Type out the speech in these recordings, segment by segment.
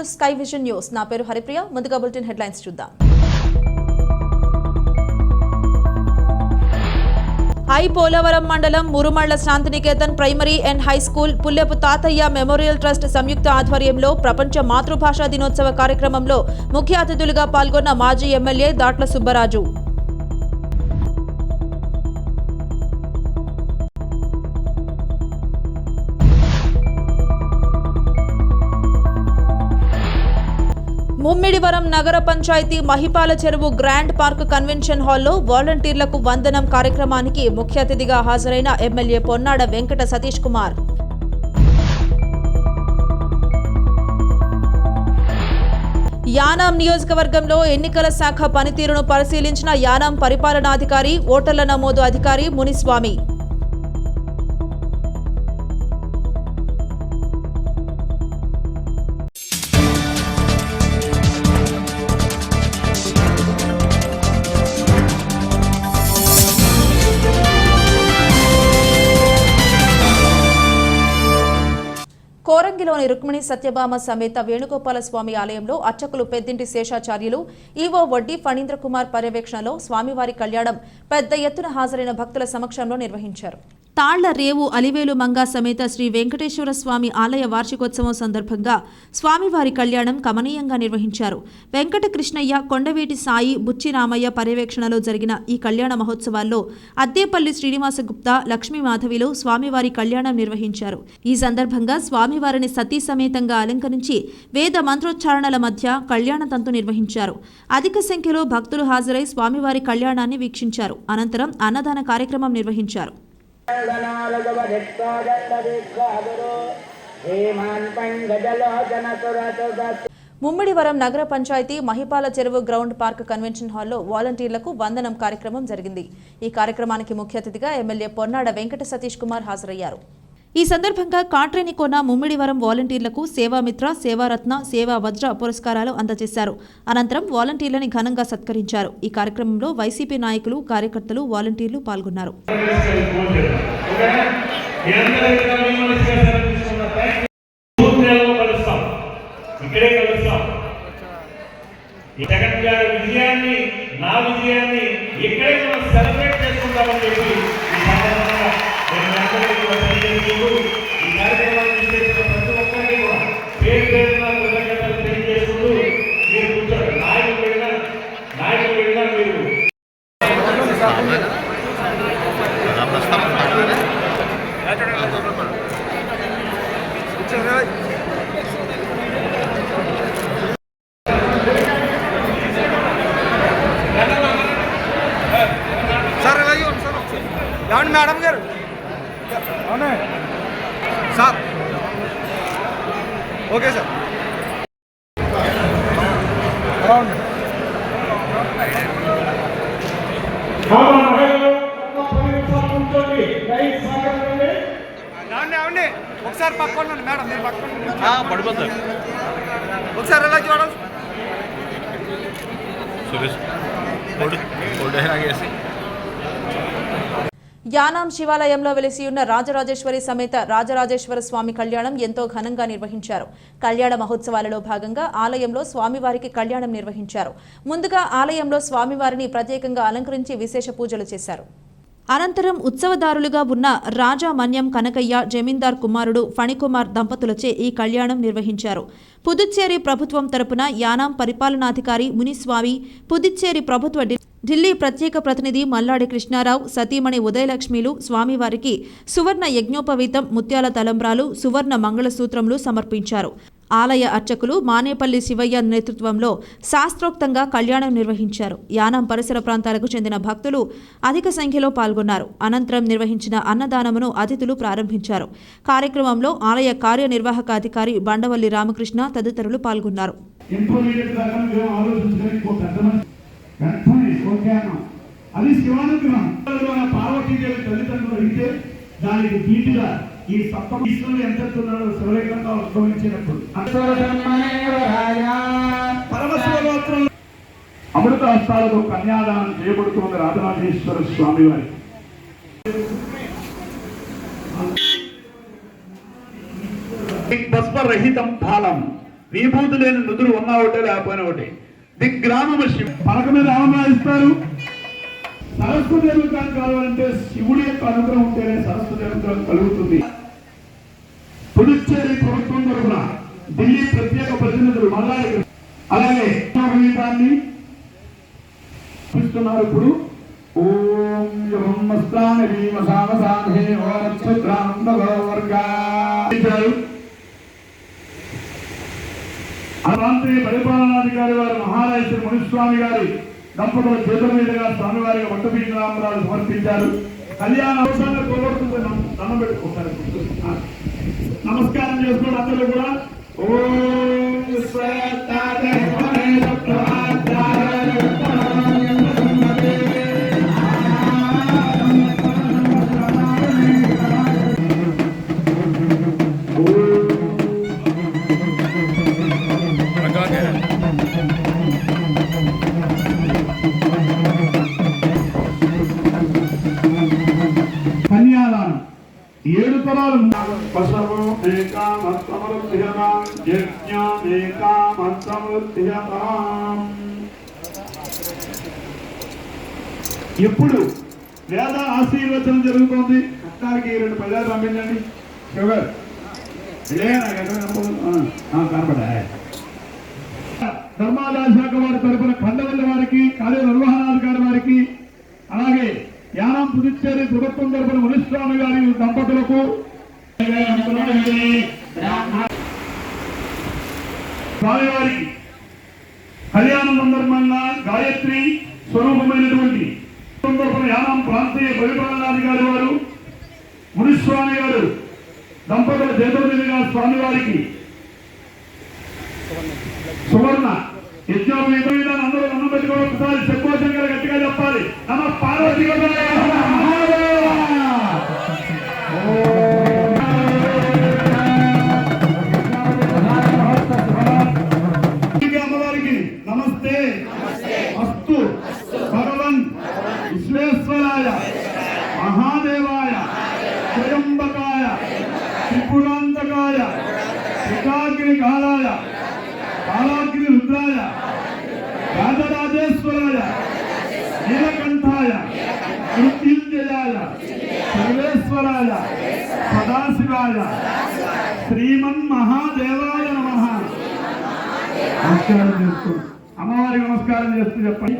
To sky vision news. నా పేరు హరిప్రియ. ముందుగా బులెటిన్ హెడ్లైన్స్ చూద్దాం. హై పోలవరం మండలం Murumalla Shantiniketan primary and high school Pullepu Tatayya memorial trust సంయుక్త ఆధ్వర్యంలో ప్రపంచ మాతృభాషా దినోత్సవ కార్యక్రమంలో ముఖ్య అతిథులుగా పాల్గొన్న మాజీ ఎమ్మెల్యే దాట్ల సుబ్బరాజు. ముమ్మిడివరం నగర పంచాయతీ మహిపాల చెరువు గ్రాండ్ పార్క్ కన్వెన్షన్ హాల్లో వాలంటీర్లకు వందనం కార్యక్రమానికి ముఖ్య అతిథిగా హాజరైన ఎమ్మెల్యే పొన్నాడ వెంకట సతీష్ కుమార్. యానాం నియోజకవర్గంలో ఎన్నికల శాఖ పనితీరును పరిశీలించిన యానాం పరిపాలనాధికారి, ఓటర్ల నమోదు అధికారి మునిస్వామి. కోరంగిలోని రుక్మిణి సత్యభామ సమేత వేణుగోపాల స్వామి ఆలయంలో అర్చకులు పెద్దింటి శేషాచార్యులు, ఈవో వడ్డీ ఫణీంద్ర కుమార్ పర్యవేక్షణలో స్వామివారి కళ్యాణం పెద్ద ఎత్తున హాజరైన భక్తుల సమక్షంలో నిర్వహించారు. తాళ్ల రేవు అలివేలు మంగా సమేత శ్రీ వెంకటేశ్వర స్వామి ఆలయ వార్షికోత్సవం సందర్భంగా స్వామివారి కళ్యాణం కమనీయంగా నిర్వహించారు. వెంకట కృష్ణయ్య, కొండవేటి సాయి, బుచ్చి రామయ్య పర్యవేక్షణలో జరిగిన ఈ కళ్యాణ మహోత్సవాల్లో అద్దేపల్లి శ్రీనివాస గుప్తా, లక్ష్మీ మాధవిలో స్వామివారి కళ్యాణం నిర్వహించారు. ఈ సందర్భంగా స్వామివారిని సతీ సమేతంగా అలంకరించి వేద మంత్రోచ్చారణల మధ్య కళ్యాణ తంతు నిర్వహించారు. అధిక సంఖ్యలో భక్తులు హాజరై స్వామివారి కళ్యాణాన్ని వీక్షించారు. అనంతరం అన్నదాన కార్యక్రమం నిర్వహించారు. ముమ్మిడివరం నగర పంచాయతీ మహిపాల చెరువు గ్రౌండ్ పార్క్ కన్వెన్షన్ హాల్లో వాలంటీర్లకు వందనం కార్యక్రమం జరిగింది. ఈ కార్యక్రమానికి ముఖ్య అతిథిగా ఎమ్మెల్యే పొన్నాడ వెంకట సతీష్ కుమార్ హాజరయ్యారు. ఈ సందర్భంగా కాట్రేనికోన ముమ్మిడివరం వాలంటీర్లకు సేవామిత్ర, సేవారత్న, సేవా వజ్ర పురస్కారాలు అందజేశారు. అనంతరం వాలంటీర్లని ఘనంగా సత్కరించారు. ఈ కార్యక్రమంలో వైసీపీ నాయకులు, కార్యకర్తలు, వాలంటీర్లు పాల్గొన్నారు. మేడం గారు సార్ ఓకే సార్ ఒకసారి పక్కన మేడం మీరు పక్కన పడిపోతారు. ఒకసారి ఎలా చూడాలి యానాం శివాలయంలో వెలిసి ఉన్న రాజరాజేశ్వరి సమేత రాజరాజేశ్వర స్వామి కళ్యాణం ఎంతో ఘనంగా నిర్వహించారు. కళ్యాణ మహోత్సవాలలో భాగంగా ఆలయంలో స్వామివారికి కళ్యాణం నిర్వహించారు. ముందుగా ఆలయంలో స్వామివారిని ప్రత్యేకంగా అలంకరించి విశేష పూజలు చేశారు. అనంతరం ఉత్సవదారులుగా ఉన్న రాజా మన్యం కనకయ్య, జమీందార్ కుమారుడు ఫణికుమార్ దంపతులచే ఈ కళ్యాణం నిర్వహించారు. పుదుచ్చేరి ప్రభుత్వం తరపున యానాం పరిపాలనాధికారి మునిస్వామి, పుదుచ్చేరి ప్రభుత్వ ఢిల్లీ ప్రత్యేక ప్రతినిధి మల్లాడి కృష్ణారావు, సతీమణి ఉదయలక్ష్మిలు స్వామివారికి సువర్ణ యజ్ఞోపవీతం, ముత్యాల తలంబ్రాలు, సువర్ణ మంగళసూత్రములు సమర్పించారు. ఆలయ అర్చకులు మానేపల్లి శివయ్య నేతృత్వంలో శాస్త్రోక్తంగా కళ్యాణం నిర్వహించారు. యానాం పరిసర ప్రాంతాలకు చెందిన భక్తులు అధిక సంఖ్యలో పాల్గొన్నారు. అనంతరం నిర్వహించిన అన్నదానమును అతిథులు ప్రారంభించారు. కార్యక్రమంలో ఆలయ కార్యనిర్వాహక అధికారి బండవల్లి రామకృష్ణ తదితరులు పాల్గొన్నారు. అది శివానుగ్రహం. పార్వతీదేవి తల్లిదండ్రులు అయితే దానికి ధీటుగా ఈ సప్తమీశ్వరులు ఎంతున్నారో శివలింగంగా ఉద్భవించినప్పుడు పరమశివగోత్రం అమృత హస్తాలతో కన్యాదానం చేయబడుతున్న రాజరాజేశ్వర స్వామి వారి పుష్పరహితం ఫలం విభూతి లేని నుదురు ఉన్నా ఒకటే లేకపోయినా ఒకటి దిగ్గ్రామమ శివ పలక మీద ఆమరాయిస్తారు. సరస్వతి అనుగ్రహం కావాలంటే శివుడి యొక్క అనుగ్రహం ఉంటేనే సరస్వతి అనుగ్రహం కలుగుతుంది. పుదుచ్చేరి ప్రభుత్వం తరఫున ఢిల్లీ ప్రత్యేక ప్రతినిధులు మల్లాడి అలాగే గీతాన్ని చూస్తున్నారు. ఇప్పుడు ఓం బ్రహ్మస్థాని భీమసామసాధే ప్రాంతీయ పరిపాలనాధికారి వారు మహారాజ శ్రీ మునిస్వామి గారి దంపతుల చేతుల మీదుగా స్వామివారికి వట్టబీజరామరాలు సమర్పించారు. కళ్యాణ అవసరాన్ని కోరుతుంది. దండం పెట్టుకుంటారు. నమస్కారం చేసుకోండి అందరూ కూడా. కన్యాదానం 7 తరాలు ఎప్పుడు వేద ఆశీర్వచనం జరుగుతోంది. అక్కడికి 2 పదాలు పంపించండి. షుగర్ కనపడా ధర్మాదాయ శాఖ వారి తరఫున ఖండవల్లి వారికి, కార్య నిర్వహణాధికారి వారికి, అలాగే యానం పుదుచ్చేరి ప్రభుత్వం తరఫున మునిస్వామి గారి దంపతులకు స్వామివారికి కళ్యాణం సందర్భంగా గాయత్రి స్వరూపమైనటువంటి తరఫున యానం ప్రాంతీయ పరిపాలనాధికారి వారు మునిస్వామి గారు దంపతుల చేతుల మీదుగా స్వామివారికి సువర్ణ యజ్ఞోపవీతాన్ని అందరూ అన్నం పెట్టుకోవడం ఒకసారి సంకోచంగా గట్టిగా చెప్పాలి. నమ పార్వతీ అమ్మవారికి నమస్తే అస్తు భగవన్ విశ్వేశ్వరాయ మహాదేవాయ త్రయంబకాయ త్రిపురాంతకాయ త్రికాగ్ని కాలాయ కాలాగ్ని రుద్రాయ రాజరాజేశ్వరాయ నీలకంఠాయ మృత్యుంజయాయ సర్వేశ్వరాయ సదాశివాయ శ్రీమన్ మహాదేవాయ నమః. నమస్కారం చేస్తూ అమ్మవారికి నమస్కారం చేస్తూ చెప్పండి.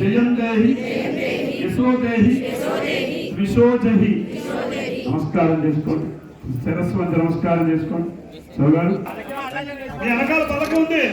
జయం దేహి యశోదేహి విశోజహి. నమస్కారం చేసుకోండి. శిరస్సు వంచి నమస్కారం చేసుకోండి. చదువుగారు మీ వెనకాల పలక ఉంది.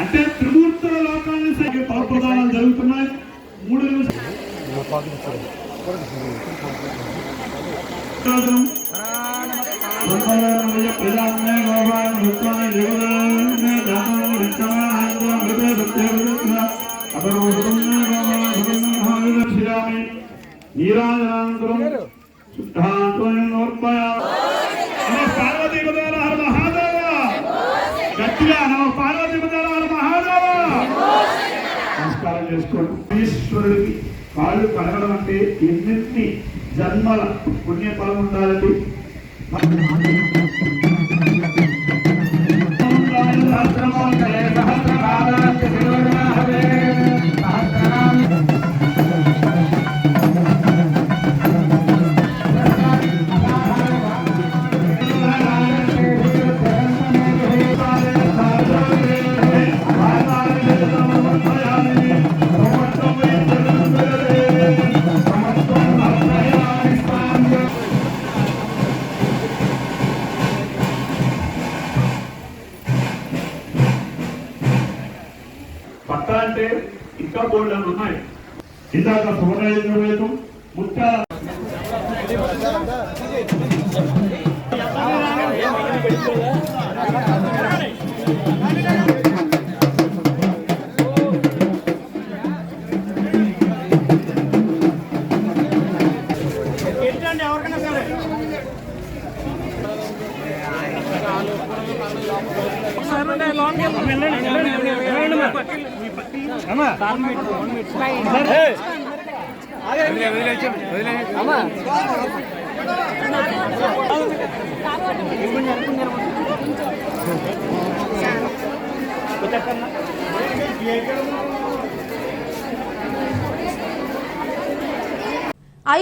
అంటే త్రిమూర్తుల లోకాన్ని పరప్రదానాలు జరుగుతున్నాయి. 3 నిమిషాలు నీరాజనానంతరం పార్వతీ మహాదేవ గట్టిగా నమ పార్వతీ మహాదేవ. నమస్కారం చేసుకోండి. ఈశ్వరుడికి కాళ్ళు కడగడం అంటే ఎన్ని జన్మల పుణ్యఫలం ఉండాలండి. ఇంకా బోర్డులు ఉన్నాయి. ఇందాక సువర్ణ ముత్యాల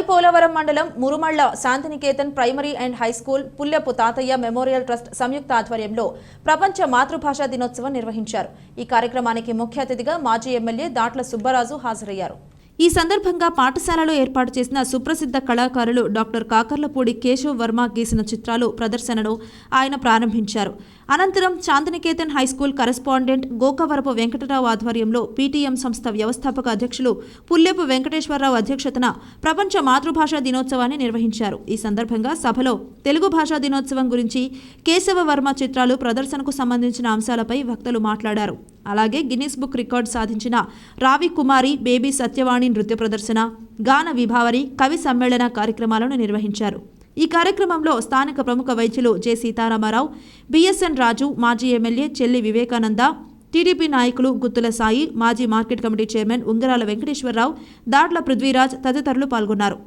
పోలవరం మండలం Murumalla Shantiniketan primary and high school Pullepu Tatayya memorial trust సంయుక్త ఆధ్వర్యంలో ప్రపంచ మాతృభాషా దినోత్సవం నిర్వహించారు. ఈ కార్యక్రమానికి ముఖ్య అతిథిగా మాజీ ఎమ్మెల్యే దాట్ల సుబ్బరాజు హాజరయ్యారు. ఈ సందర్భంగా పాఠశాలలో ఏర్పాటు చేసిన సుప్రసిద్ధ కళాకారులు డాక్టర్ కాకర్లపూడి కేశవ్ వర్మ గీసిన చిత్రాలు ప్రదర్శనను ఆయన ప్రారంభించారు. అనంతరం శాంతినికేతన్ హైస్కూల్ కరెస్పాండెంట్ గోకవరపు వెంకటరావు ఆధ్వర్యంలో పీటీఎం సంస్థ వ్యవస్థాపక అధ్యక్షులు పుల్లెపు వెంకటేశ్వరరావు అధ్యక్షతన ప్రపంచ మాతృభాషా దినోత్సవాన్ని నిర్వహించారు. ఈ సందర్భంగా సభలో తెలుగు భాషా దినోత్సవం గురించి, కేశవ వర్మ చిత్రాలు ప్రదర్శనకు సంబంధించిన అంశాలపై వక్తలు మాట్లాడారు. అలాగే గిన్నిస్ బుక్ రికార్డు సాధించిన రావి కుమారి బేబీ సత్యవాణి నృత్య ప్రదర్శన, గాన విభావరి, కవి సమ్మేళన కార్యక్రమాలను నిర్వహించారు. ఈ కార్యక్రమంలో స్థానిక ప్రముఖ వైద్యులు జె సీతారామారావు, బిఎస్ఎన్ రాజు, మాజీ ఎమ్మెల్యే చెల్లి వివేకానంద, టీడీపీ నాయకులు గుత్తుల సాయి, మాజీ మార్కెట్ కమిటీ చైర్మన్ ఉంగరాల వెంకటేశ్వరరావు, దాడ్ల పృథ్వీరాజ్ తదితరులు పాల్గొన్నారు.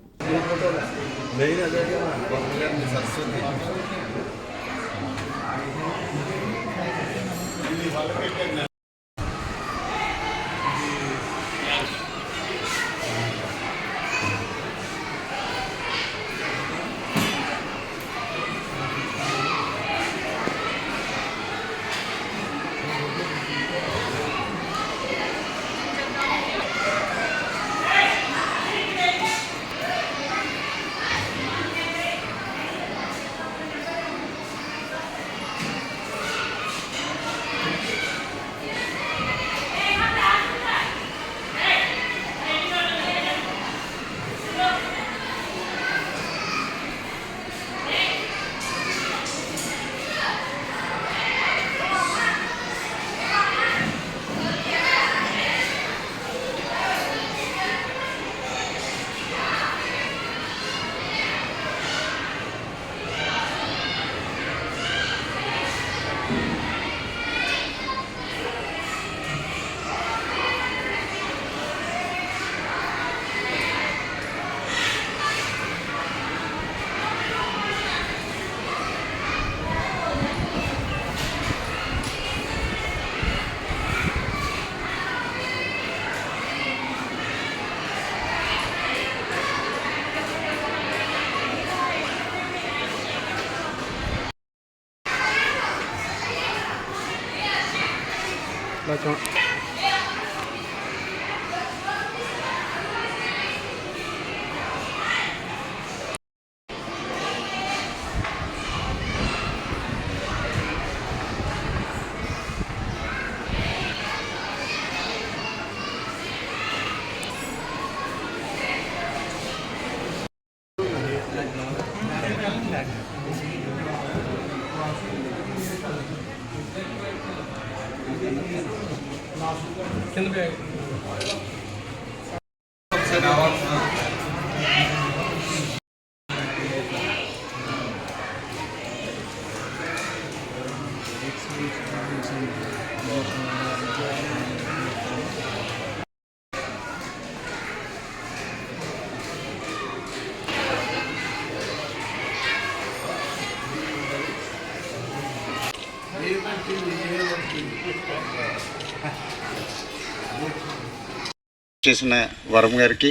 చేసిన వరం గారికి,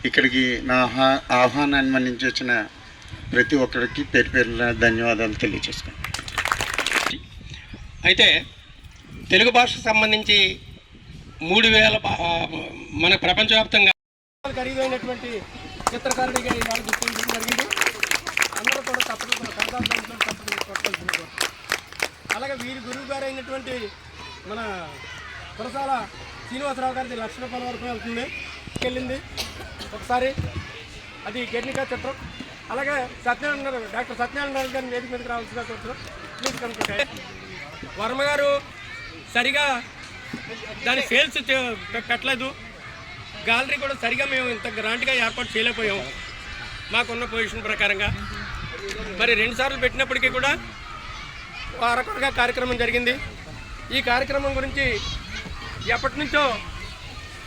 ఇక్కడికి నా ఆహ్వానాన్ని మన్నించి వచ్చిన ప్రతి ఒక్కరికి పేరు పేరున ధన్యవాదాలు తెలియజేసుకున్నాను. అయితే తెలుగు భాషకు సంబంధించి 3000 మన ప్రపంచవ్యాప్తంగా ఖరీదైనటువంటి చిత్రకారుడిగా ఇవాళ గుర్తించడం జరిగింది. అందరూ కూడా తప్పకుండా అలాగే వీరి గురువు గారు అయినటువంటి మన కురసాల శ్రీనివాసరావు గారిది ₹1,00,000 వరకు వెళ్తుంది, వెళ్ళింది ఒకసారి. అది గెర్నికా చిత్రం. అలాగే సత్యనారాయణ డాక్టర్ సత్యనారాయణ గారిని వేదిక మీదకి రావాల్సిందిగా కోరుతున్నాం. ప్లీజ్ కనుకుంటే వర్మ గారు సరిగా దాని సేల్స్ పెట్టలేదు. గ్యాలరీ కూడా సరిగా మేము ఇంత గ్రాంట్గా ఏర్పాటు చేయలేకపోయాము మాకున్న పొజిషన్ ప్రకారంగా. మరి 2 సార్లు పెట్టినప్పటికీ కూడా రకరకాల కార్యక్రమం జరిగింది. ఈ కార్యక్రమం గురించి ఎప్పటి నుంచో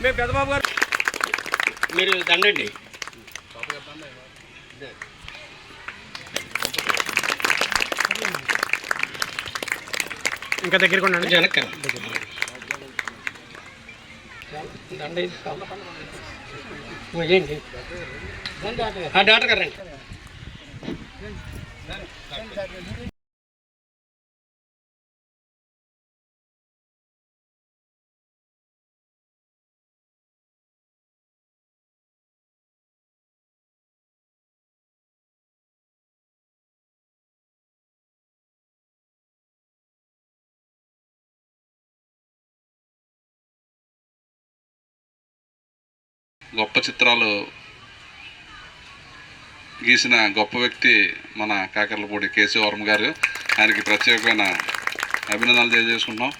మేము పెద్దబాబు గారు మీరు దండండి ఇంకా దగ్గరకు ఉండండి వెనక్కి డాక్టర్ గారు రండి. గొప్ప చిత్రాలు గీసిన గొప్ప వ్యక్తి మన కాకర్లపూడి కేశవ వర్మ గారు. ఆయనకి ప్రత్యేకమైన అభినందనలు తెలియజేసుకుంటున్నాం.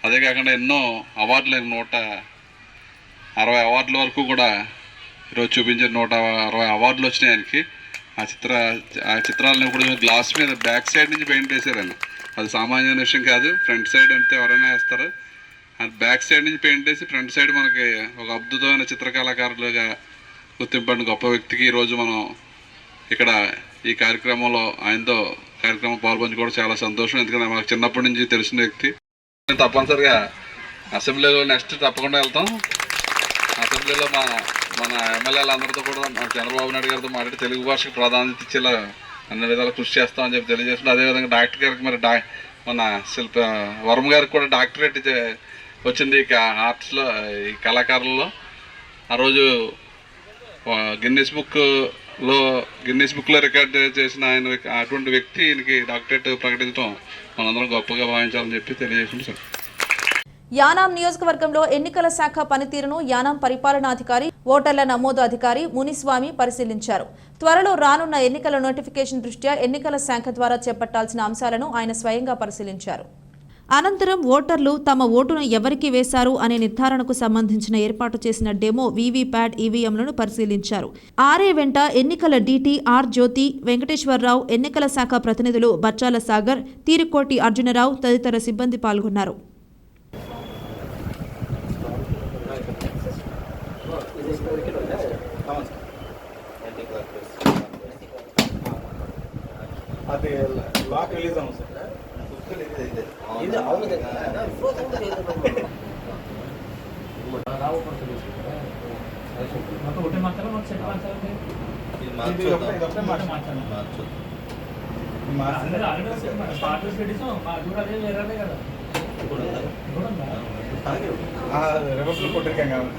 అదే కాకుండా ఎన్నో అవార్డులు 160 అవార్డుల వరకు కూడా ఈరోజు చూపించిన 160 అవార్డులు వచ్చినాయి ఆయనకి. ఆ చిత్రాలను ఇప్పుడు గ్లాస్ మీద బ్యాక్ సైడ్ నుంచి పెయింట్ వేశారు ఆయన. అది సామాన్యమైన విషయం కాదు. ఫ్రంట్ సైడ్ అంటే ఎవరైనా వేస్తారు. బ్యాక్ సైడ్ నుంచి పెయింట్ వేసి ఫ్రంట్ సైడ్ మనకి ఒక అద్భుతమైన చిత్రకళాకారులుగా గుర్తింపడిన గొప్ప వ్యక్తికి ఈరోజు మనం ఇక్కడ ఈ కార్యక్రమంలో ఆయనతో కార్యక్రమం పాల్పంచుకోవడం చాలా సంతోషం. ఎందుకంటే మాకు చిన్నప్పటి నుంచి తెలిసిన వ్యక్తి. తప్పనిసరిగా అసెంబ్లీలో నెక్స్ట్ తప్పకుండా వెళ్తాం. అసెంబ్లీలో మన ఎమ్మెల్యేలు అందరితో కూడా మన చంద్రబాబు నాయుడు గారితో మాట్లాడి తెలుగు భాషకు ప్రాధాన్యత ఇచ్చేలా అన్ని విధాలు కృషి చేస్తామని చెప్పి తెలియజేస్తున్నాం. అదేవిధంగా డాక్టర్ గారికి మరి మన వర్మ గారికి కూడా డాక్టరేట్ వచ్చింది ఆర్ట్స్లో, ఈ కళాకారుల్లో. ఆ రోజు గిన్నెస్ బుక్లో రికార్డ్ చేసిన ఆయన అటువంటి వ్యక్తి ఈయనకి డాక్టరేట్ ప్రకటించడం మనందరం గొప్పగా భావించాలని చెప్పి తెలియజేస్తున్నాం. యానాం నియోజకవర్గంలో ఎన్నికల శాఖ పనితీరును యానాం పరిపాలనాధికారి, ఓటర్ల నమోదు అధికారి మునిస్వామి పరిశీలించారు. త్వరలో రానున్న ఎన్నికల నోటిఫికేషన్ దృష్ట్యా ఎన్నికల శాఖ ద్వారా చేపట్టాల్సిన అంశాలను ఆయన స్వయంగా పరిశీలించారు. అనంతరం ఓటర్లు తమ ఓటును ఎవరికి వేశారు అనే నిర్ధారణకు సంబంధించిన ఏర్పాటు చేసిన డెమో వీవీప్యాట్ ఈవీఎంలను పరిశీలించారు. ఆర్ఏ వెంట ఎన్నికల డీటీ ఆర్ జ్యోతి, వెంకటేశ్వరరావు, ఎన్నికల శాఖ ప్రతినిధులు బచ్చాల సాగర్, తీరుకోటి అర్జునరావు తదితర సిబ్బంది పాల్గొన్నారు. అది లాక్ రిలీజ్ అవ్వం సార్. ఇది అవును కదా ఫ్రోజన్ లేదు. మొత్తం ఒకటే మాత్రం ఒక సెట్ మార్చాలి. ఇది ఒకటే మార్చాలి. మార్చాలి. అందరూ స్టార్టర్స్ పెట్టిసాం. మా కూడా అదే లేరాలే కదా. ఆ రివర్స్ లో కొట్టరికాం కావాలి.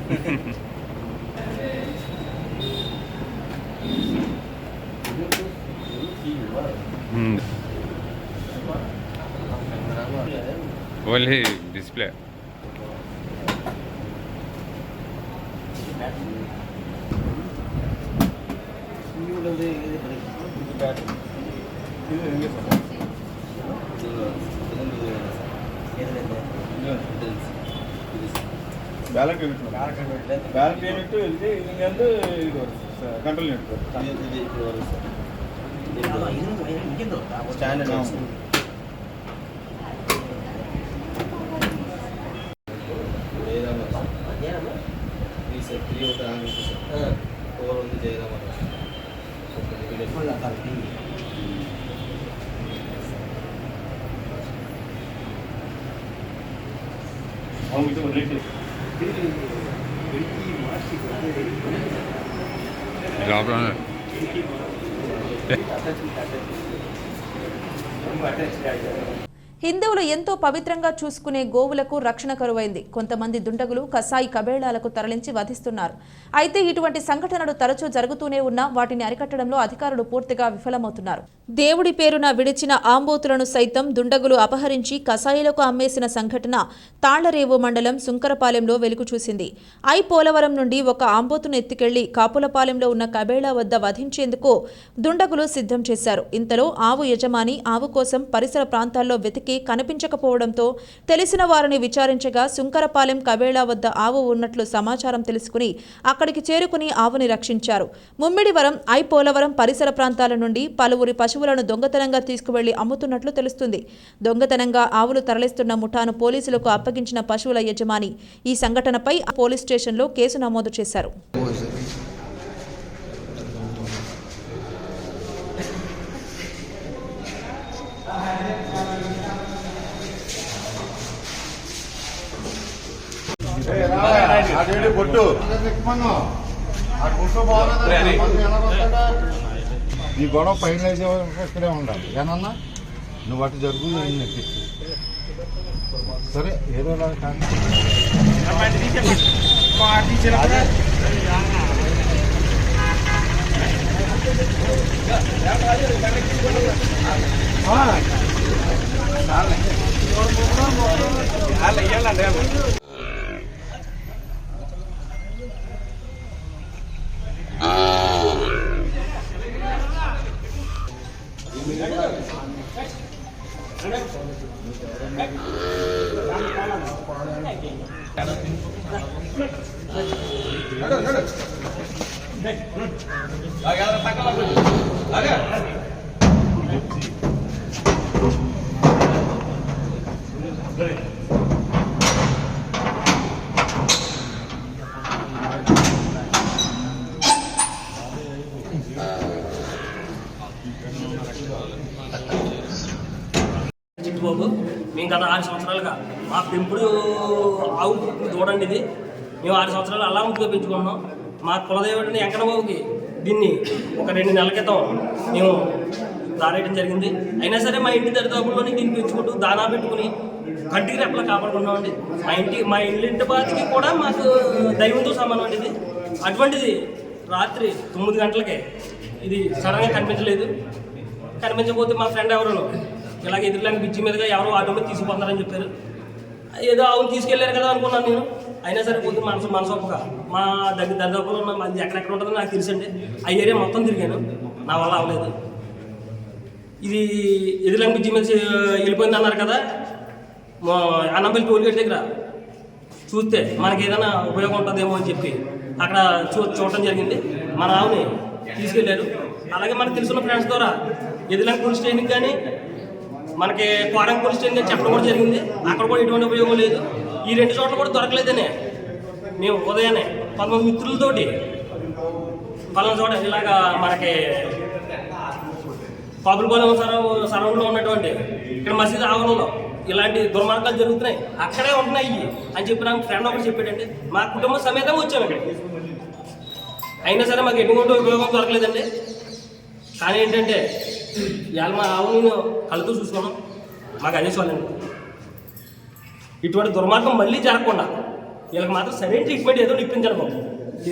Only display. బ్యాలెట్ యూనిట్ ఇది ఇంకందు ఇది కంట్రోల్ యూనిట్ స్టాండర్డ్ హిందువులు ఎంతో పవిత్రంగా చూసుకునే గోవులకు రక్షణ కరువైంది. కొంతమంది దుండగులు కసాయి కబేళాలకు తరలించి వధిస్తున్నారు. అయితే ఇటువంటి సంఘటనలు తరచూ జరుగుతూనే ఉన్నా వాటిని అరికట్టడంలో అధికారులు పూర్తిగా విఫలమవుతున్నారు. దేవుడి పేరున విడిచిన ఆంబోతులను సైతం దుండగులు అపహరించి కసాయిలకు అమ్మేసిన సంఘటన తాళ్లరేవు మండలం సుంకరపాలెంలో వెలుగు చూసింది. పోలవరం నుండి ఒక ఆంబోతును ఎత్తుకెళ్లి కాపులపాలెంలో ఉన్న కబేళా వద్ద వధించేందుకు దుండగులు సిద్ధం చేశారు. ఇంతలో ఆవు యజమాని ఆవు కోసం పరిసర ప్రాంతాల్లో వెతికి కనిపించకపోవడంతో తెలిసిన వారిని విచారించగా సుంకరపాలెం కబేళా వద్ద ఆవు ఉన్నట్లు సమాచారం తెలుసుకుని అక్కడికి చేరుకుని ఆవుని రక్షించారు. ముమ్మిడివరం పోలవరం పరిసర ప్రాంతాల నుండి పలువురి పశువులను దొంగతనంగా తీసుకువెళ్లి అమ్ముతున్నట్లు తెలుస్తుంది. దొంగతనంగా ఆవులు తరలిస్తున్న ముఠాను పోలీసులకు అప్పగించిన పశువుల యజమాని ఈ సంఘటనపై పోలీస్ స్టేషన్లో కేసు నమోదు చేశారు. ఈ గొడవ పైన ఇక్కడే ఉండాలి. ఏమన్నా నువ్వు అటు జరుగు నెప్పించు. సరే ఏదో చిట్టుబాబు, మేము గత 6 సంవత్సరాలుగా మా పెంపుడు ఆవు చూడండి. ఇది మేము 6 సంవత్సరాలు అలా ముందుగా పెంచుకున్నాం. మా కులదేవుడిని వెంకటబాబుకి దీన్ని ఒక 2 నెలల క్రితం మేము దారేయడం జరిగింది. అయినా సరే మా ఇంటి దరిదాపుల్లోని దీన్ని పెంచుకుంటూ దానా పెట్టుకుని కంటికి రెప్పలా కాపాడుకున్నామండి. మా ఇంటి బాధికి కూడా మాకు దైవంతో సమానం అండి ఇది. అటువంటిది రాత్రి 9 గంటలకే ఇది సడన్గా కనిపించకపోతే మా ఫ్రెండ్ ఎవరు ఇలాగ ఎదురులాంటి బ్రిడ్జి మీదుగా ఎవరో ఆటోలో తీసుకుపోతున్నారని చెప్పారు. ఏదో ఆవును తీసుకెళ్లారు కదా అనుకున్నాను నేను. అయినా సరే పోతే మనసొప్పగా మా దరిదాపులో ఉన్న అది ఎక్కడెక్కడ ఉంటుందో నాకు తెలుసండి. ఆ ఏరియా మొత్తం తిరిగాను, నా వల్ల అవ్వలేదు. ఇది ఎదురులాంటి బ్రిడ్జి మీద వెళ్ళిపోయింది అన్నారు కదా, అన్నంపల్లి టోల్గేట్ దగ్గర చూస్తే మనకి ఏదైనా ఉపయోగం ఉంటుందేమో అని చెప్పి అక్కడ చూడటం జరిగింది. మన ఆవుని తీసుకెళ్లారు. అలాగే మనకు తెలుసున్న ఫ్రెండ్స్ ద్వారా ఎదురులాంటి పోలీస్ స్టేషన్కి కానీ మనకి కోరం పోలీస్ స్టేషన్ కానీ చెప్పడం కూడా జరిగింది. అక్కడ కూడా ఎటువంటి ఉపయోగం లేదు. ఈ 2 చోట్ల కూడా దొరకలేదనే మేము ఉదయాన్నే 11 మిత్రులతోటి పలానా చోట ఇలాగా మనకి పాపులపాలెం సరౌండ్లో ఉన్నటువంటి ఇక్కడ మసీదు ఆవరణలో ఇలాంటి దుర్మార్గాలు జరుగుతున్నాయి, అక్కడే ఉంటున్నాయి అని చెప్పి నాకు ఫ్రెండ్ ఒకటి చెప్పాడండి. మా కుటుంబ సమేతంగా వచ్చామండి. అయినా సరే మాకు ఎటువంటి ఉపయోగం దొరకలేదండి. కానీ ఏంటంటే ఇవాళ మా ఆవును కళ్ళతో చూసుకున్నాం, మాకు అదే చాలండి. ఇటువంటి దుర్మార్గం మళ్ళీ జరగకుండా వీళ్ళకి మాత్రం సరైన ట్రీట్మెంట్ ఏదో ఇప్పించాలి బాబు.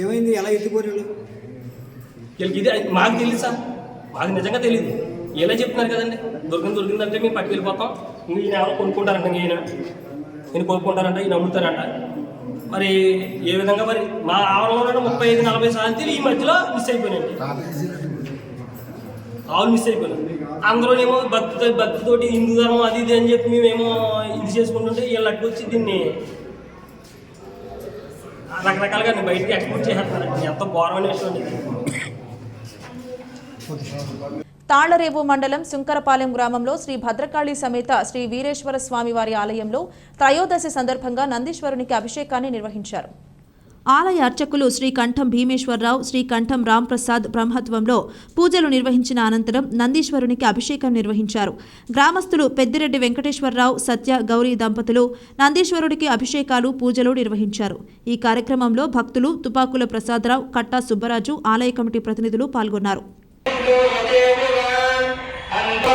ఏమైంది, ఎలా ఎత్తుకోరు వీళ్ళకి ఇది మాకు తెలియదు సార్, మాకు నిజంగా తెలియదు. ఇలా చెప్తున్నారు కదండి, దొరికిందంటే మేము పట్టుకు వెళ్ళిపోతాం. ఈయన ఎవరో కొనుక్కుంటారంట, ఈయన కొనుక్కుంటారంట, ఈయన అమ్ముతారంట. మరి ఏ విధంగా మరి మా ఆవరణలో 35-40 శాంతిలు ఈ మధ్యలో మిస్ అయిపోయినాయండి. ఆవులు మిస్ అయిపోయినాయి. అందులోనేమో భక్తితోటి హిందూ ధర్మం అది ఇది అని చెప్పి మేమేమో ఇది చేసుకుంటుంటే వీళ్ళు అడ్డు వచ్చి దీన్ని రకరకాలుగా బయటికి ఎక్స్పోర్ట్ చేసేస్తారండి. ఎంత ఘోరమైన విషయం అండి. తాళ్లరేవు మండలం సుంకరపాలెం గ్రామంలో శ్రీ భద్రకాళి సమేత శ్రీ వీరేశ్వర స్వామి వారి ఆలయంలో త్రయోదశి సందర్భంగా నందీశ్వరునికి అభిషేకాన్ని నిర్వహించారు. ఆలయ అర్చకులు శ్రీ కంఠం భీమేశ్వరరావు, శ్రీ కంఠం రాంప్రసాద్ బ్రహ్మత్వంలో పూజలు నిర్వహించిన అనంతరం నందీశ్వరునికి అభిషేకం నిర్వహించారు. గ్రామస్తులు పెద్దిరెడ్డి వెంకటేశ్వరరావు, సత్య గౌరీ దంపతులు నందీశ్వరుడికి అభిషేకాలు, పూజలు నిర్వహించారు. ఈ కార్యక్రమంలో భక్తులు తుపాకుల ప్రసాదరావు, కట్టా సుబ్బరాజు, ఆలయ కమిటీ ప్రతినిధులు పాల్గొన్నారు. అంత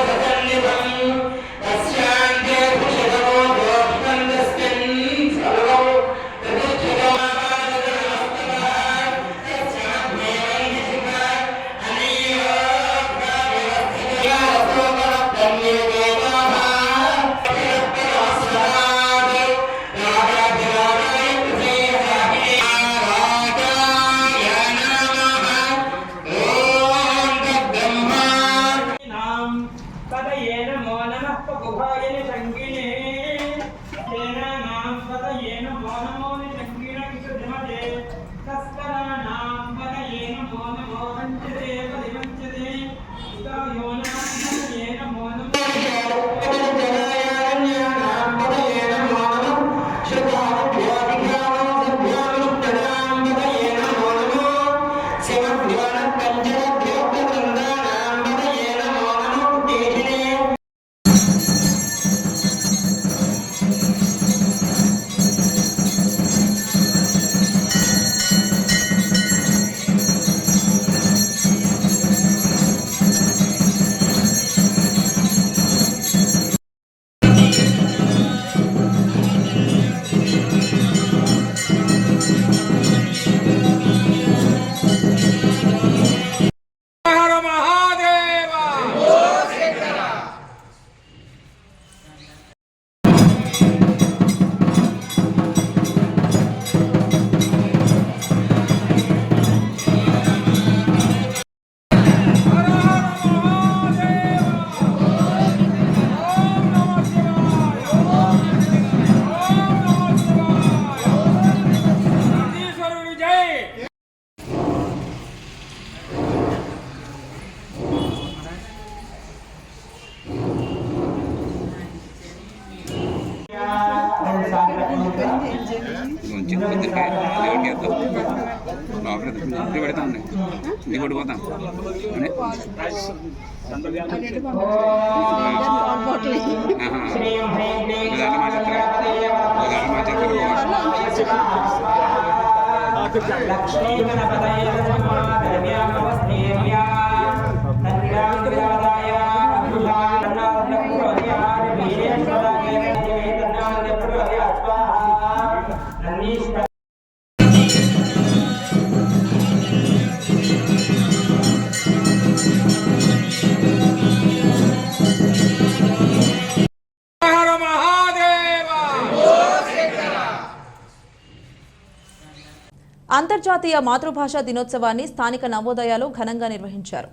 అంతర్జాతీయ మాతృభాషా దినోత్సవాన్ని స్థానిక నవోదయాలు ఘనంగా నిర్వహించారు.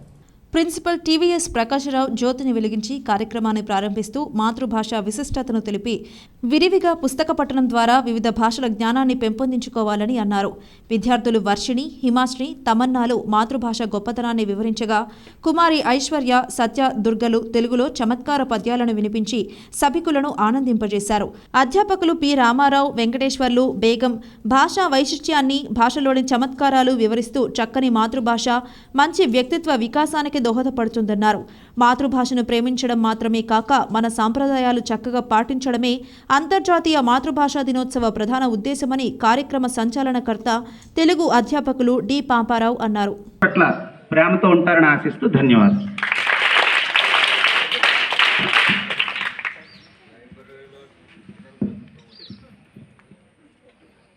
ప్రిన్సిపల్ టీవీఎస్ ప్రకాశరావు జ్యోతిని వెలిగించి కార్యక్రమాన్ని ప్రారంభిస్తూ మాతృభాష విశిష్టతను తెలిపి విరివిగా పుస్తక పఠనం ద్వారా వివిధ భాషల జ్ఞానాన్ని పెంపొందించుకోవాలని అన్నారు. విద్యార్థులు వర్షిణి, హిమాశ్రీ, తమన్నాలు మాతృభాష గొప్పతనాన్ని వివరించగా కుమారి ఐశ్వర్య, సత్య, దుర్గలు తెలుగులో చమత్కార పద్యాలను వినిపించి సభికులను ఆనందింపజేశారు. అధ్యాపకులు పి రామారావు, వెంకటేశ్వర్లు, బేగం భాషా వైశిష్ట్యాన్ని, భాషలోని చమత్కారాలు వివరిస్తూ చక్కని మాతృభాష మంచి వ్యక్తిత్వ వికాసానికి దోహదపడుతుందన్నారు. మాతృభాషను ప్రేమించడం మాత్రమే కాక మన సాంప్రదాయాలు చక్కగా పాటించడమే అంతర్జాతీయ మాతృభాషా దినోత్సవ ప్రధాన ఉద్దేశమని కార్యక్రమ సంచాలనకర్త తెలుగు అధ్యాపకులు డి పాపారావు అన్నారు. పట్ల ప్రేమతో ఉంటారని ఆశిస్తూ ధన్యవాదాలు.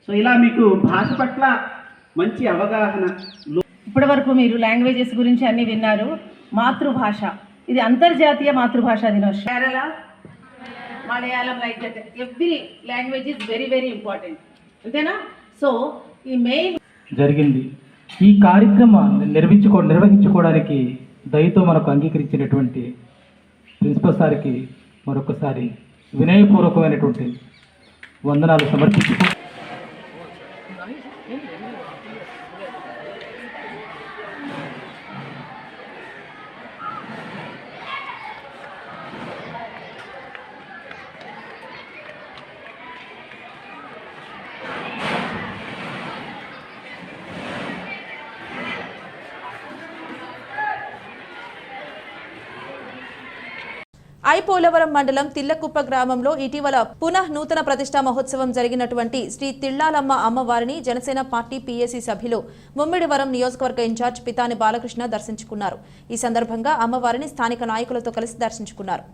సో ఇలా మీకు భాష పట్ల మంచి అవగాహన. ఇప్పటి వరకు మీరు లాంగ్వేజెస్ గురించి అన్ని విన్నారు. మాతృభాష ఇది అంతర్జాతీయ మాతృభాషా దినోత్సవం. Kerala, Malayalam, like that every language is very very important, అంతేనా? సో ఈ మెయిన్ జరిగింది. ఈ కార్యక్రమాన్ని నిర్వహించుకోవడానికి దయతో మనకు అంగీకరించినటువంటి ప్రిన్సిపల్ సార్కి మరొకసారి వినయపూర్వకమైనటువంటి వందనాలు సమర్పించుకో. ఐపోలవరం మండలం తిల్లకుప్ప గ్రామంలో ఇటీవల పునః నూతన ప్రతిష్టా మహోత్సవం జరిగినటువంటి శ్రీ తిళ్ళాలమ్మ అమ్మవారిని జనసేన పార్టీ పీఏసీ సభ్యులు ముమ్మిడివరం నియోజకవర్గ ఇన్ఛార్జ్ పితాని బాలకృష్ణ దర్శించుకున్నారు. ఈ సందర్భంగా అమ్మవారిని స్థానిక నాయకులతో కలిసి దర్శించుకున్నారు.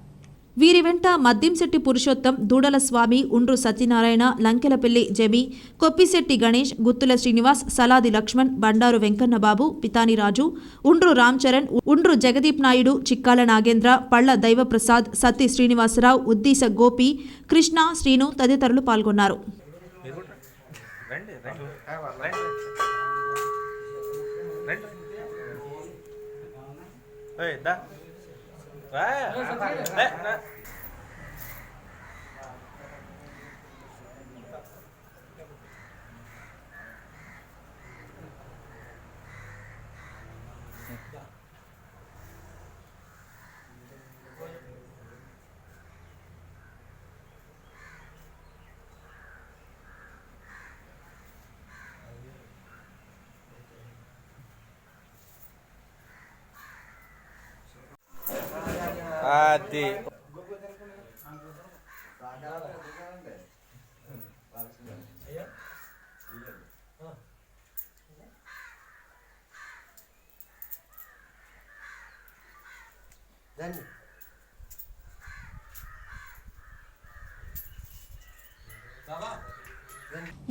వీరి వెంట మద్దింశెట్టి పురుషోత్తం, దూడల స్వామి, ఉండ్రు సత్యనారాయణ, లంకెలపల్లి జమి, కొప్పిశెట్టి గణేష్, గుత్తుల శ్రీనివాస్, సలాది లక్ష్మణ్, బండారు వెంకన్నబాబు, పితాని రాజు, ఉండ్రు రామ్ చరణ్, ఉండ్రు జగదీప్ నాయుడు, చిక్కాల నాగేంద్ర, పళ్ల దైవప్రసాద్, సత్తి శ్రీనివాసరావు, ఉద్దీస గోపి, కృష్ణ, శ్రీను తదితరులు పాల్గొన్నారు. వ్యక్తి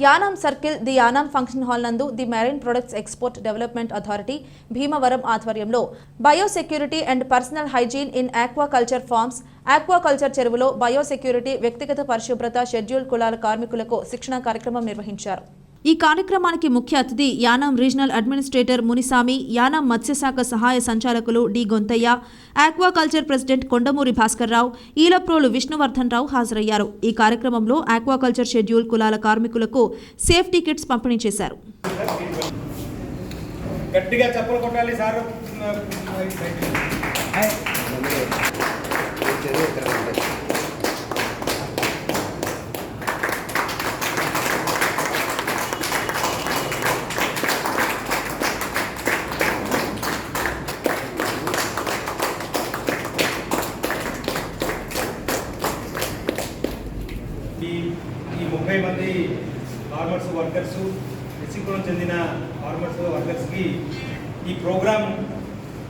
Yanam circle the Yanam function hall నందు the marine products export development authority Bhimavaram ఆధ్వర్యంలో biosecurity and personal hygiene in aquaculture farms aquaculture చెరువులో బయోసెక్యూరిటీ వ్యక్తిగత పరిశుభ్రత షెడ్యూల్ కులాల కార్మికులకు శిక్షణ కార్యక్రమం నిర్వహించారు. ఈ కార్యక్రమానికి ముఖ్య అతిథి యానాం రీజనల్ అడ్మినిస్ట్రేటర్ మునిసామి, యానాం మత్స్యశాఖ సహాయ సంచాలకులు D Gontayya, aquaculture president Kondamuri Bhaskarrao, Elaprolu Vishnuvardhan Rao హాజరయ్యారు. ఈ కార్యక్రమంలో ఆక్వాకల్చర్ షెడ్యూల్ కులాల కార్మికులకు సేఫ్టీ కిట్స్ పంపిణీ చేశారు. గట్టిగా చప్పలు కొట్టాలి సార్. ఈ 30 మంది ఫార్మర్స్ వర్కర్స్, ఎస్సీకులం చెందిన ఫార్మర్స్ వర్కర్స్కి ఈ ప్రోగ్రామ్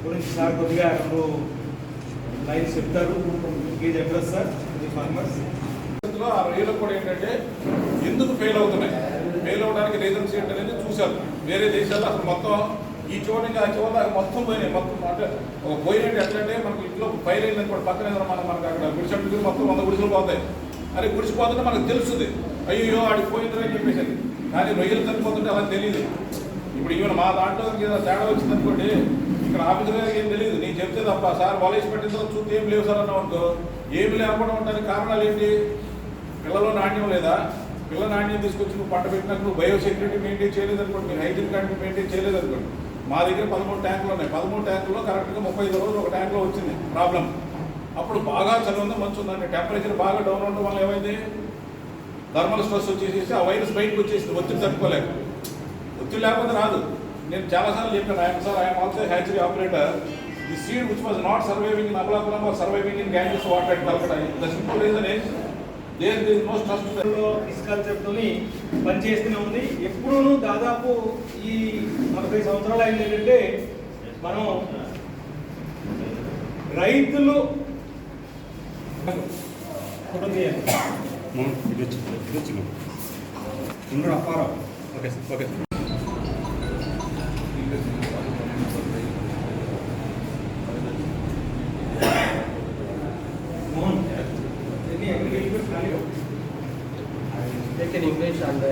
గురించి సార్ కొద్దిగా 2 లైన్స్ చెప్తారు. Please address sir the farmers. ఆ రైలు కూడా ఏంటంటే ఎందుకు ఫెయిల్ అవుతున్నాయి, ఫెయిల్ అవడానికి రీజన్స్ ఏంటనేది చూశారు. వేరే దేశాల్లో అసలు మొత్తం ఈ చోట నుంచి ఆ చోట మొత్తం పోయినాయి. మొత్తం అంటే ఒక పోయినట్టు ఎట్లంటే మనకి ఇంట్లో ఫైర్ అయిందని కూడా పక్కన మనకు అక్కడ గుడిసెట్టు మొత్తం 100 గుడిసెలు పోతాయి. అది గుడిసిపోతుంటే మనకు తెలుస్తుంది, అయ్యో ఆడికి పోయిందని చెప్పేసి. కానీ రొయ్యలు చనిపోతుంటే అలా తెలియదు. ఇప్పుడు ఈవెన్ మా దాంట్లో తేడా వచ్చిందనుకోండి, ఇక్కడ ఆఫీసర్ గారికి ఏం తెలియదు. నేను చెప్తే తప్ప సార్ వాలేసి పెట్టిన తర్వాత చూస్తే ఏం లేవు సార్ అన్నాం అనుకో, ఏమి లేకుండా ఉండడానికి కారణాలు ఏంటి? పిల్లల్లో నాణ్యం లేదా? పిల్ల నాణ్యం తీసుకొచ్చి నువ్వు పంట పెట్టినాక నువ్వు బయోసెక్యూరిటీ మెయింటైన్ చేయలేదనుకోండి, మీరు హైజీన్ కంట్రీ మెయింటైన్ చేయలేదనుకోండి. మా దగ్గర 13 ట్యాంకులు ఉన్నాయి. 13 ట్యాంకుల్లో కరెక్ట్గా 35 రోజులు ఒక ట్యాంకులో వచ్చింది ప్రాబ్లం. అప్పుడు బాగా చలి ఉంది, మంచి ఉందండి, టెంపరేచర్ బాగా డౌన్ ఉండడం వల్ల ఏమైంది, థర్మల్ స్ట్రెస్ వచ్చేసి ఆ వైరస్ బయటకు వచ్చేసింది. ఒత్తిడి తట్టుకోలేక, ఒత్తిడి లేకపోతే రాదు. నేను చాలాసార్లు చెప్పాను, I'm also hatchery operator. The seed which was not surviving in Amalapuram was surviving in Ganges water at Calcutta. The simple reason is there is no trust. ఈ కాన్సెప్ట్తోని పనిచేస్తూనే ఉంది. ఎప్పుడూ దాదాపు ఈ 40 సంవత్సరాలు అయింది ఏంటంటే, మనం రైతులు ఫోటో తీయాలి. Apparao. Okay sir, okay sir. Take in English and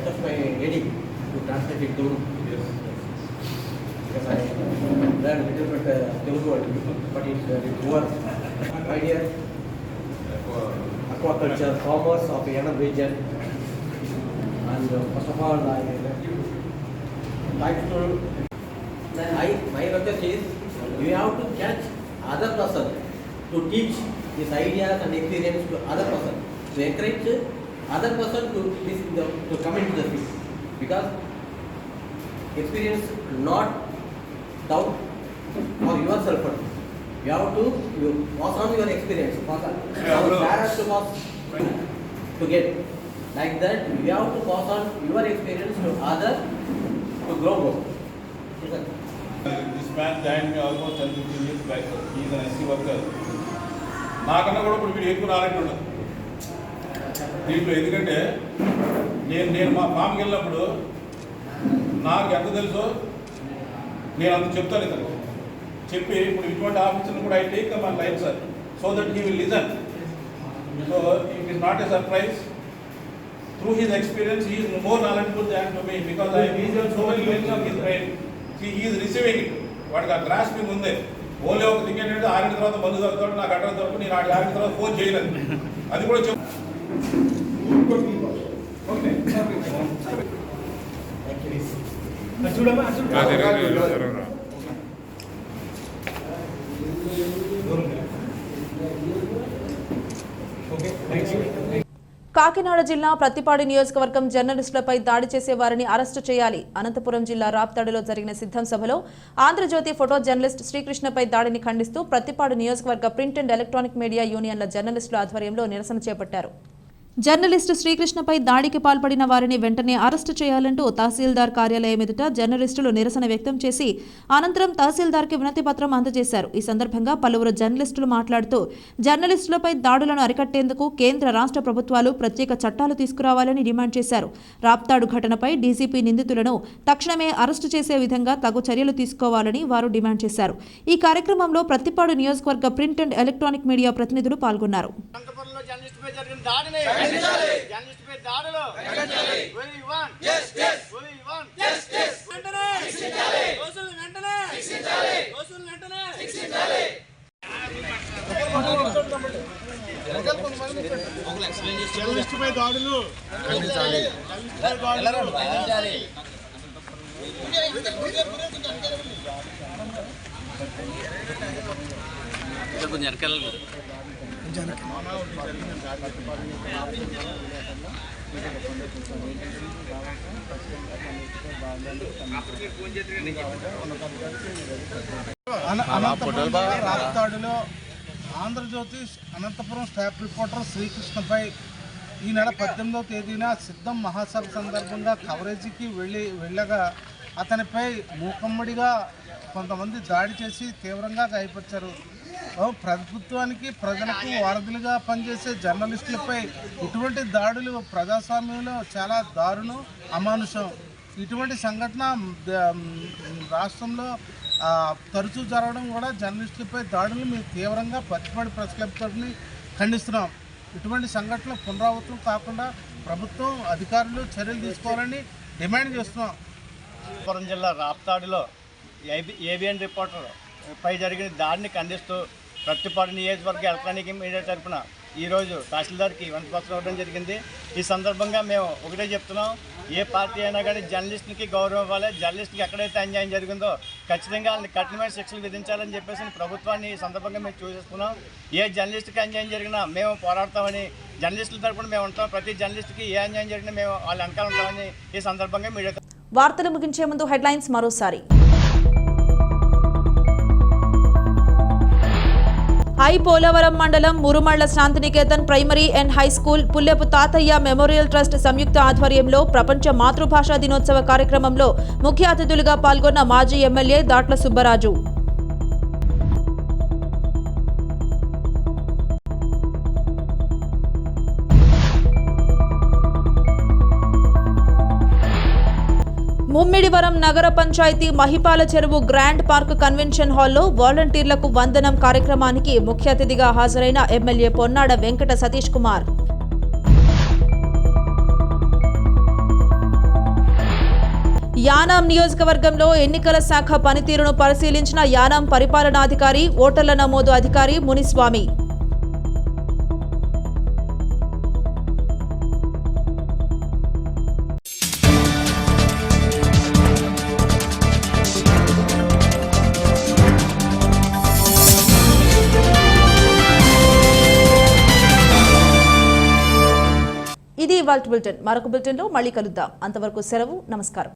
just my AD to translate it to because I learned a little bit Telugu, but it's poor. My dear aquaculture farmers of the Yanam region, and first of all, I like to my request is you have to catch other person to teach these ideas and experience to other person, to encourage other person to come into the field, because experience not doubt for yourself. You have to pass on your experience, pass on parents to pass to get like that. You have to pass on your experience to other to grow more. This man joined me almost 10-15 years back. He is an SC worker. నాకన్నా కూడా ఇప్పుడు వీడు ఎక్కువ knowledge ఉండదు దీంట్లో. ఎందుకంటే నేను మా ఫామ్కి వెళ్ళినప్పుడు నాకు ఎంత తెలుసో నేను అంత చెప్తాను ఇతను చెప్పి, ఇప్పుడు ఇటువంటి ఆఫీసర్ని కూడా I take my life sir, so that he will listen. So it is not a surprise. Through his experience he is more knowledgeable than to me, because I visual so many links of his brain. He is receiving it. వాడికి ఆ grasping ఉంది. Only ఒక thing ఏంటంటే 6 తర్వాత మందు తాగుతాడు, నాకు address తరపు నేను 6 తర్వాత ఫోన్ చేయలేదు. అది కూడా చెప్పు. కాకినాడ జిల్లా ప్రత్తిపాడు నియోజకవర్గం జర్నలిస్టులపై దాడి చేసే వారిని అరెస్టు చేయాలి. అనంతపురం జిల్లా రాప్తాడులో జరిగిన సిద్ధం సభలో ఆంధ్రజ్యోతి ఫోటో జర్నలిస్ట్ శ్రీకృష్ణపై దాడిని ఖండిస్తూ ప్రత్తిపాడు నియోజకవర్గ ప్రింట్ అండ్ ఎలక్ట్రానిక్ మీడియా యూనియన్ల జర్నలిస్టుల ఆధ్వర్యంలో నిరసన చేపట్టారు. జర్నలిస్టు శ్రీకృష్ణపై దాడికి పాల్పడిన వారిని వెంటనే అరెస్టు చేయాలంటూ తహసీల్దార్ కార్యాలయం ఎదుట జర్నలిస్టులు నిరసన వ్యక్తం చేసి అనంతరం తహసీల్దార్కి వినతి పత్రం అందజేశారు. ఈ సందర్భంగా పలువురు జర్నలిస్టులు మాట్లాడుతూ జర్నలిస్టులపై దాడులను అరికట్టేందుకు కేంద్ర రాష్ట్ర ప్రభుత్వాలు ప్రత్యేక చట్టాలు తీసుకురావాలని డిమాండ్ చేశారు. రాప్తాడు ఘటనపై డీజీపీ నిందితులను తక్షణమే అరెస్టు చేసే విధంగా తగు చర్యలు తీసుకోవాలని వారు డిమాండ్ చేశారు. ఈ కార్యక్రమంలో ప్రత్తిపాడు నియోజకవర్గ ప్రింట్ అండ్ ఎలక్ట్రానిక్ మీడియా ప్రతినిధులు పాల్గొన్నారు. రాప్తాడులో ఆంధ్రజ్యోతి అనంతపురం స్టాఫ్ రిపోర్టర్ శ్రీకృష్ణపై ఈ నెల 18వ తేదీన సిద్ధం మహాసభ సందర్భంగా కవరేజీకి వెళ్ళగా అతనిపై మూకమ్మడిగా కొంతమంది దాడి చేసి తీవ్రంగా గాయపరిచారు. ప్రభుత్వానికి ప్రజలకు వారధులుగా పనిచేసే జర్నలిస్టులపై ఇటువంటి దాడులు ప్రజాస్వామ్యంలో చాలా దారుణం, అమానుషం. ఇటువంటి సంఘటన రాష్ట్రంలో తరచూ జరగడం కూడా జర్నలిస్టులపై దాడులు మేము తీవ్రంగా ప్రతిపాడు ప్రెస్ క్లబ్ తరఫున ఖండిస్తున్నాం. ఇటువంటి సంఘటనలు పునరావృతం కాకుండా ప్రభుత్వం అధికారులు చర్యలు తీసుకోవాలని డిమాండ్ చేస్తున్నాం. అనంతపురం జిల్లా రాప్తాడులో ఏబిఎన్ రిపోర్టర్ పై జరిగిన దాడిని ఖండిస్తూ ప్రత్తిపాడు నియోజకవర్గ ఎలక్ట్రానిక్ మీడియా తరఫున ఈరోజు తహసీల్దార్కి వినతిపత్రం ఇవ్వడం జరిగింది. ఈ సందర్భంగా మేము ఒకటే చెప్తున్నాం, ఏ పార్టీ అయినా కానీ జర్నలిస్టులకి గౌరవం ఇవ్వాలి. జర్నలిస్టుకి ఎక్కడైతే అన్యాయం జరిగిందో ఖచ్చితంగా వాళ్ళని కఠినమైన శిక్షలు విధించాలని చెప్పేసి ప్రభుత్వాన్ని ఈ సందర్భంగా మేము చూసేస్తున్నాం. ఏ జర్నలిస్టుకి అన్యాయం జరిగినా మేము పోరాడతామని, జర్నలిస్టుల తరఫున మేము ఉంటాం. ప్రతి జర్నలిస్టుకి ఏ అన్యాయం జరిగినా మేము వాళ్ళ వెనకాల ఉంటామని ఈ సందర్భంగా మీడియా. వార్తలు ముగించే ముందు హెడ్లైన్స్ మరోసారి. హై పోలవరం మండలం Murumalla Shantiniketan primary and high school Pullepu Tatayya memorial trust సంయుక్త ఆధ్వర్యంలో ప్రపంచ మాతృభాషా దినోత్సవ కార్యక్రమంలో ముఖ్య అతిథులుగా పాల్గొన్న మాజీ ఎమ్మెల్యే దాట్ల సుబ్బరాజు. ముమ్మిడివరం నగర పంచాయతీ మహిపాల చెరువు గ్రాండ్ పార్క్ కన్వెన్షన్ హాల్లో వాలంటీర్లకు వందనం కార్యక్రమానికి ముఖ్య అతిథిగా హాజరైన ఎమ్మెల్యే పొన్నాడ వెంకట సతీష్ కుమార్. యానాం నియోజకవర్గంలో ఎన్నికల శాఖ పనితీరును పరిశీలించిన యానాం పరిపాలనాధికారి, ఓటర్ల నమోదు అధికారి మునిస్వామి. ఇది ఇవాల్టి బులెటిన్. మరొక బులెటిన్లో మళ్ళీ కలుద్దాం. అంతవరకు సెలవు. నమస్కారం.